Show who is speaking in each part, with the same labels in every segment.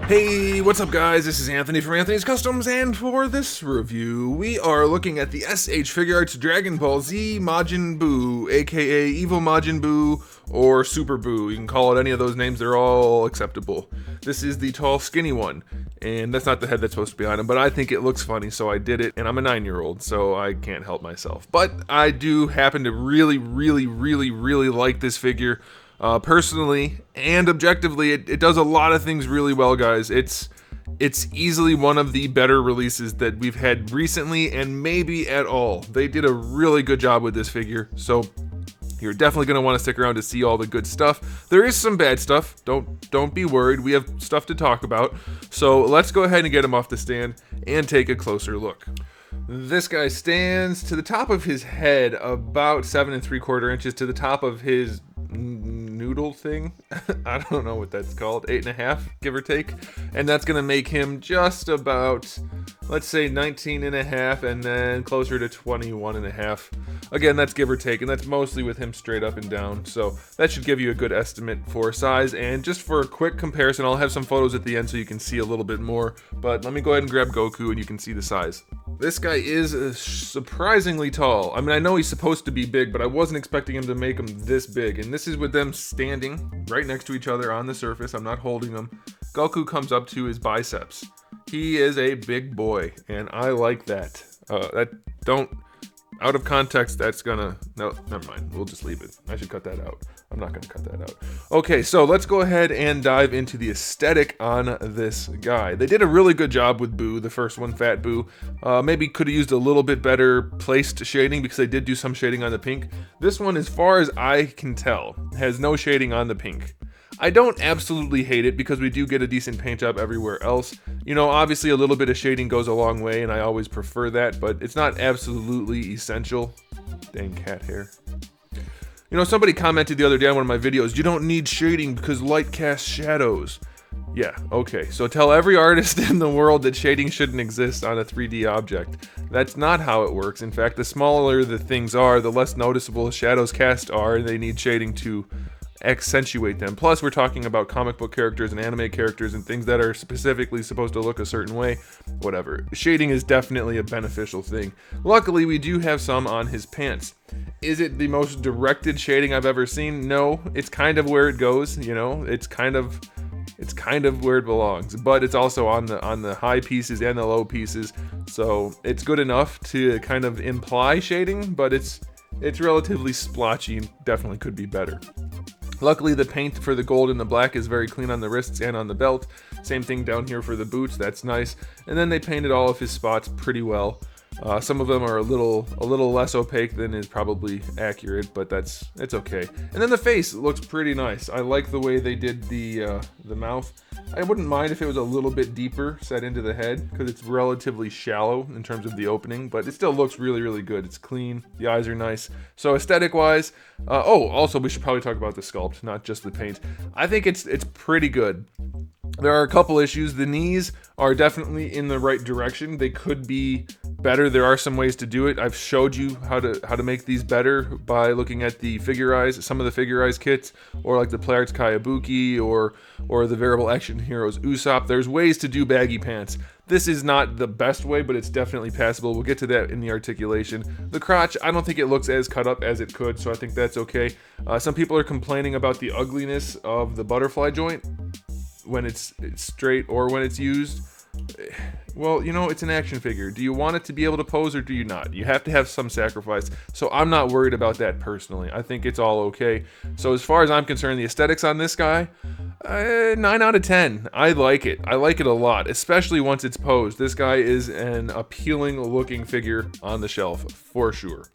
Speaker 1: Hey, what's up guys? This is Anthony from Anthony's Customs, and for this review, we are looking at the SH Figuarts Dragon Ball Z MAJIN BUU, aka Evil MAJIN BUU, or Super BUU. You can call it any of those names, they're all acceptable. This is the tall, skinny one, and that's not the head that's supposed to be on him, but I think it looks funny, so I did it, and I'm a 9-year-old, so I can't help myself. But I do happen to really like this figure. Personally and objectively, it does a lot of things really well, guys. It's easily one of the better releases that we've had recently, and maybe at all. They did a really good job with this figure, so you're definitely going to want to stick around to see all the good stuff. There is some bad stuff. Don't be worried. We have stuff to talk about. So let's go ahead and get him off the stand and take a closer look. This guy stands to the top of his head about 7 3/4 inches to the top of his noodle thing. I don't know what that's called, 8.5, give or take, and that's gonna make him just about, let's say, 19.5, and then closer to 21.5. Again, that's give or take, and that's mostly with him straight up and down, so that should give you a good estimate for size. And just for a quick comparison, I'll have some photos at the end so you can see a little bit more, but let me go ahead and grab Goku and you can see the size. This guy is surprisingly tall. I mean, I know he's supposed to be big, but I wasn't expecting him to make him this big. And this is with them standing right next to each other on the surface. I'm not holding them. Goku comes up to his biceps. He is a big boy, and I like that. Out of context, that's gonna... No, never mind. We'll just leave it. I should cut that out. I'm not gonna cut that out. Okay, so let's go ahead and dive into the aesthetic on this guy. They did a really good job with BUU, the first one, Fat BUU. Maybe could have used a little bit better placed shading because they did do some shading on the pink. This one, as far as I can tell, has no shading on the pink. I don't absolutely hate it because we do get a decent paint job everywhere else. You know, obviously a little bit of shading goes a long way, and I always prefer that, but it's not absolutely essential. Dang cat hair. You know, somebody commented the other day on one of my videos, you don't need shading because light casts shadows. Yeah, okay, so tell every artist in the world that shading shouldn't exist on a 3D object. That's not how it works. In fact, the smaller the things are, the less noticeable shadows cast are, and they need shading to accentuate them. Plus, we're talking about comic book characters and anime characters and things that are specifically supposed to look a certain way. Whatever. Shading is definitely a beneficial thing. Luckily, we do have some on his pants. Is it the most directed shading I've ever seen? No. It's kind of where it goes, you know? It's kind of where it belongs, but it's also on the high pieces and the low pieces, so it's good enough to kind of imply shading, but it's relatively splotchy and definitely could be better. Luckily, the paint for the gold and the black is very clean on the wrists and on the belt. Same thing down here for the boots, that's nice. And then they painted all of his spots pretty well. Some of them are a little less opaque than is probably accurate, but it's okay. And then the face looks pretty nice. I like the way they did the mouth. I wouldn't mind if it was a little bit deeper set into the head because it's relatively shallow in terms of the opening, but it still looks really good. It's clean. The eyes are nice. So aesthetic wise, also we should probably talk about the sculpt, not just the paint. I think it's pretty good. There are a couple issues. The knees are definitely in the right direction. They could be better. There are some ways to do it. I've showed you how to make these better by looking at the Figuarts, some of the Figuarts kits, or like the Playarts Kayabuki, or the Variable Action Heroes Usopp. There's ways to do baggy pants. This is not the best way, but it's definitely passable. We'll get to that in the articulation. The crotch, I don't think it looks as cut up as it could, so I think that's okay. Some people are complaining about the ugliness of the butterfly joint when it's straight or when it's used. Well, you know, it's an action figure. Do you want it to be able to pose or do you not? You have to have some sacrifice. So I'm not worried about that personally. I think it's all okay. So as far as I'm concerned, the aesthetics on this guy, 9 out of 10. I like it. I like it a lot, especially once it's posed. This guy is an appealing looking figure on the shelf for sure.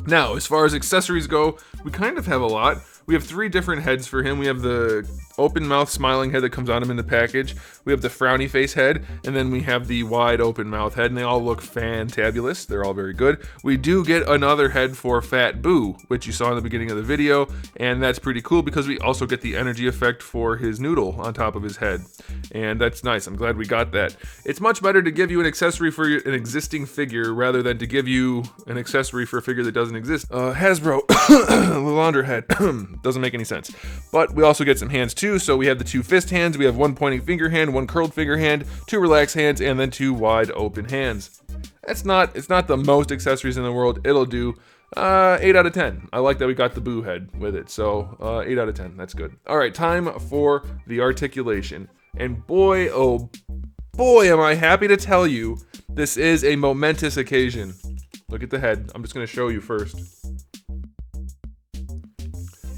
Speaker 1: Now, as far as accessories go, we kind of have a lot. We have 3 different heads for him. We have the open mouth smiling head that comes on him in the package. We have the frowny face head, and then we have the wide open mouth head, and they all look fantabulous. They're all very good. We do get another head for Fat BUU, which you saw in the beginning of the video, and that's pretty cool because we also get the energy effect for his noodle on top of his head, and that's nice. I'm glad we got that. It's much better to give you an accessory for an existing figure rather than to give you an accessory for a figure that doesn't exist. Hasbro, flounder head. Doesn't make any sense. But we also get some hands too. So we have the 2 fist hands, we have 1 pointing finger hand, 1 curled finger hand, 2 relaxed hands, and then 2 wide open hands. It's not the most accessories in the world. It'll do 8 out of 10. I like that we got the BUU head with it. So 8 out of 10. That's good. All right, time for the articulation. And boy, oh boy, am I happy to tell you, this is a momentous occasion. Look at the head. I'm just going to show you first.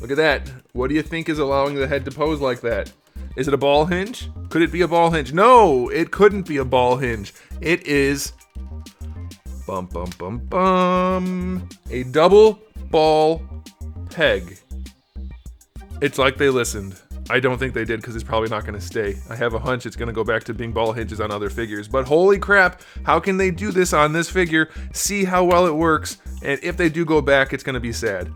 Speaker 1: Look at that. What do you think is allowing the head to pose like that? Is it a ball hinge? Could it be a ball hinge? No, it couldn't be a ball hinge. It is a double ball peg. It's like they listened. I don't think they did because it's probably not going to stay. I have a hunch it's going to go back to being ball hinges on other figures. But holy crap, how can they do this on this figure? See how well it works. And if they do go back, it's going to be sad.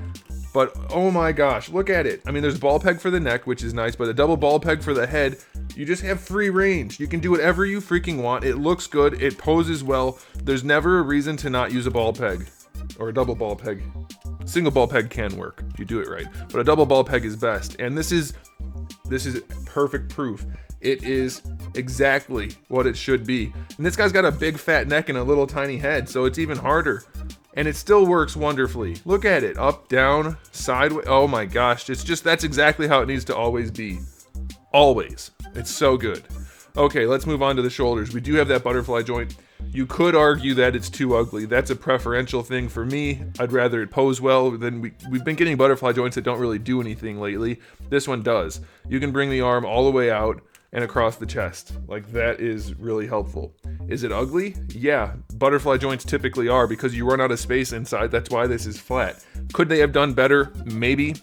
Speaker 1: But oh my gosh, look at it. I mean, there's a ball peg for the neck, which is nice, but a double ball peg for the head. You just have free range. You can do whatever you freaking want. It looks good. It poses well. There's never a reason to not use a ball peg or a double ball peg. Single ball peg can work if you do it right, but a double ball peg is best. And this is perfect proof. It is exactly what it should be. And this guy's got a big fat neck and a little tiny head, so it's even harder. And it still works wonderfully. Look at it, up, down, sideways. Oh my gosh, that's exactly how it needs to always be. Always. It's so good. Okay, let's move on to the shoulders. We do have that butterfly joint. You could argue that it's too ugly. That's a preferential thing for me. I'd rather it pose well than we've been getting butterfly joints that don't really do anything lately. This one does. You can bring the arm all the way out and across the chest. Like, that is really helpful. Is it ugly? Yeah, butterfly joints typically are because you run out of space inside. That's why this is flat. Could they have done better? Maybe.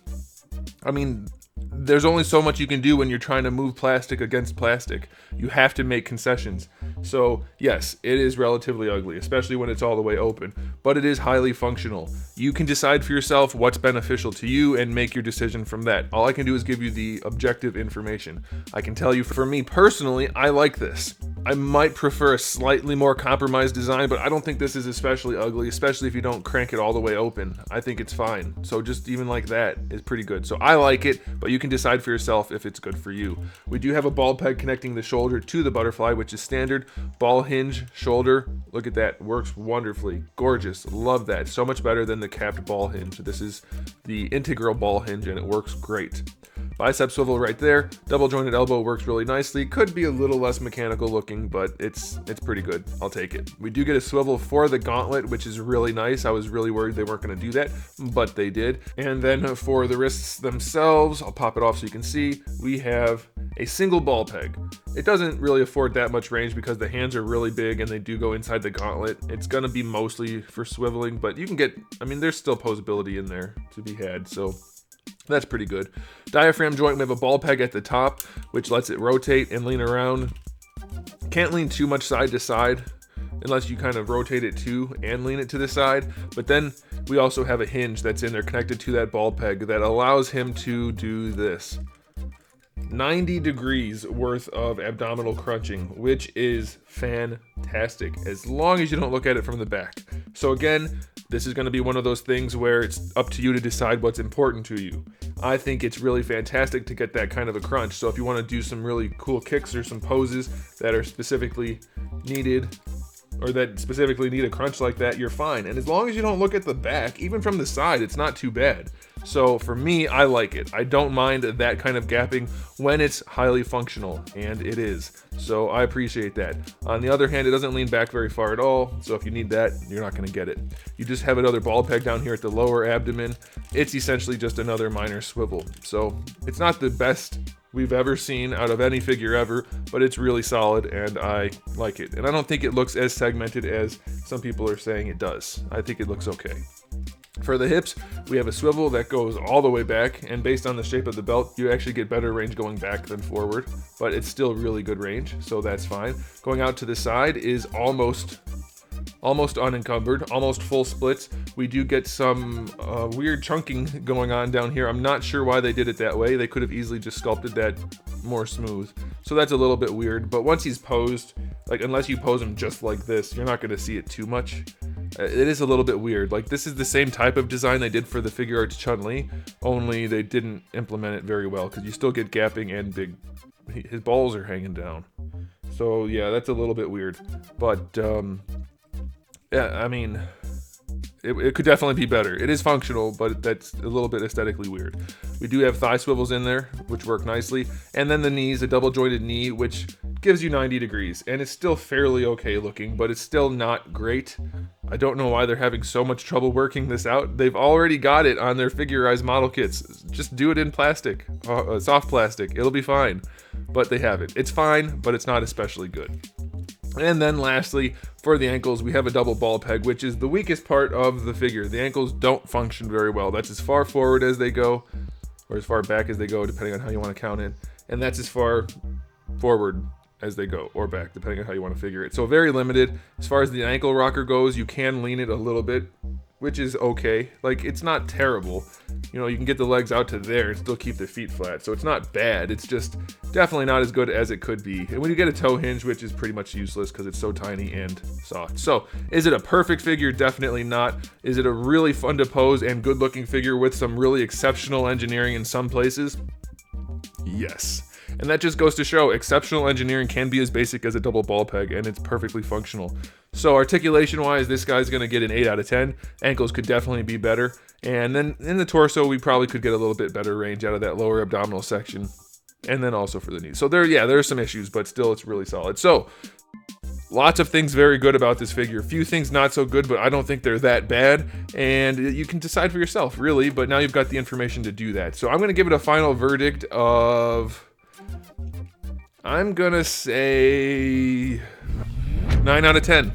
Speaker 1: I mean, there's only so much you can do when you're trying to move plastic against plastic. You have to make concessions. So yes, it is relatively ugly, especially when it's all the way open, but it is highly functional. You can decide for yourself what's beneficial to you and make your decision from that. All I can do is give you the objective information. I can tell you, for me personally, I like this. I might prefer a slightly more compromised design, but I don't think this is especially ugly, especially if you don't crank it all the way open. I think it's fine. So just even like that is pretty good. So I like it, but you can decide for yourself if it's good for you. We do have a ball peg connecting the shoulder to the butterfly, which is standard. Ball hinge, shoulder, look at that, works wonderfully. Gorgeous, love that. So much better than the capped ball hinge. This is the integral ball hinge and it works great. Bicep swivel right there. Double jointed elbow works really nicely. Could be a little less mechanical looking, but it's pretty good. I'll take it. We do get a swivel for the gauntlet, which is really nice. I was really worried they weren't going to do that, but they did. And then for the wrists themselves, I'll pop it off so you can see, we have a single ball peg. It doesn't really afford that much range because the hands are really big and they do go inside the gauntlet. It's going to be mostly for swiveling, but you can get, I mean, there's still posability in there to be had, so that's pretty good. Diaphragm joint, we have a ball peg at the top, which lets it rotate and lean around. Can't lean too much side to side unless you kind of rotate it too and lean it to the side. But then we also have a hinge that's in there connected to that ball peg that allows him to do this. 90 degrees worth of abdominal crunching, which is fantastic as long as you don't look at it from the back. So again, this is going to be one of those things where it's up to you to decide what's important to you. I think it's really fantastic to get that kind of a crunch. So if you want to do some really cool kicks or some poses that are specifically needed, or that specifically need a crunch like that, you're fine. And as long as you don't look at the back, even from the side, it's not too bad. So for me, I like it. I don't mind that kind of gapping when it's highly functional, and it is. So I appreciate that. On the other hand, it doesn't lean back very far at all, so if you need that, you're not going to get it. You just have another ball peg down here at the lower abdomen. It's essentially just another minor swivel. So it's not the best we've ever seen out of any figure ever, but it's really solid and I like it. And I don't think it looks as segmented as some people are saying it does. I think it looks okay. For the hips, we have a swivel that goes all the way back, and based on the shape of the belt, you actually get better range going back than forward, but it's still really good range, so that's fine. Going out to the side is almost unencumbered, almost full splits. We do get some weird chunking going on down here. I'm not sure why they did it that way. They could have easily just sculpted that more smooth. So that's a little bit weird, but once he's posed, like unless you pose him just like this, you're not going to see it too much. It is a little bit weird. Like, this is the same type of design they did for the Figuarts Chun-Li, only they didn't implement it very well, because you still get gapping and big... His balls are hanging down. So, yeah, that's a little bit weird. But, yeah, I mean... It could definitely be better. It is functional, but that's a little bit aesthetically weird. We do have thigh swivels in there, which work nicely. And then the knees, a double jointed knee, which gives you 90 degrees. And it's still fairly okay looking, but it's still not great. I don't know why they're having so much trouble working this out. They've already got it on their Figurized model kits. Just do it in plastic, soft plastic. It'll be fine. But they have it. It's fine, but it's not especially good. And then lastly, for the ankles, we have a double ball peg, which is the weakest part of the figure. The ankles don't function very well. That's as far forward as they go, or as far back as they go, depending on how you want to count it. And that's as far forward as they go, or back, depending on how you want to figure it. So very limited. As far as the ankle rocker goes, you can lean it a little bit, which is okay. Like, it's not terrible. You know, you can get the legs out to there and still keep the feet flat. So it's not bad. It's just definitely not as good as it could be. And when you get a toe hinge, which is pretty much useless because it's so tiny and soft. So is it a perfect figure? Definitely not. Is it a really fun to pose and good looking figure with some really exceptional engineering in some places? Yes. And that just goes to show exceptional engineering can be as basic as a double ball peg, and it's perfectly functional. So articulation wise, this guy's gonna get an 8 out of 10. Ankles could definitely be better. And then in the torso, we probably could get a little bit better range out of that lower abdominal section. And then also for the knees. So there are some issues, but still it's really solid. So lots of things very good about this figure. A few things not so good, but I don't think they're that bad. And you can decide for yourself, really, but now you've got the information to do that. So I'm gonna give it a final verdict of... I'm gonna say 9 out of 10.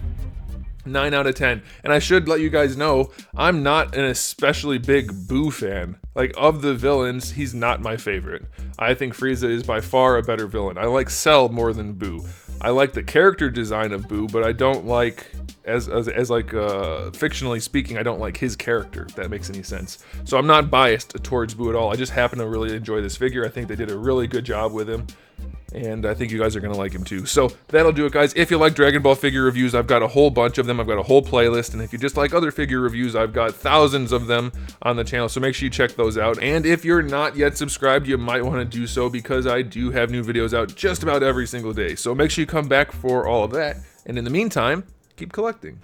Speaker 1: 9 out of 10. And I should let you guys know, I'm not an especially big BUU fan. Like, of the villains, he's not my favorite. I think Frieza is by far a better villain. I like Cell more than BUU. I like the character design of BUU, but I don't like, fictionally speaking, I don't like his character, if that makes any sense. So I'm not biased towards BUU at all. I just happen to really enjoy this figure. I think they did a really good job with him. And I think you guys are going to like him too. So that'll do it, guys. If you like Dragon Ball figure reviews, I've got a whole bunch of them. I've got a whole playlist. And if you just like other figure reviews, I've got thousands of them on the channel. So make sure you check those out. And if you're not yet subscribed, you might want to do so, because I do have new videos out just about every single day. So make sure you come back for all of that. And in the meantime, keep collecting.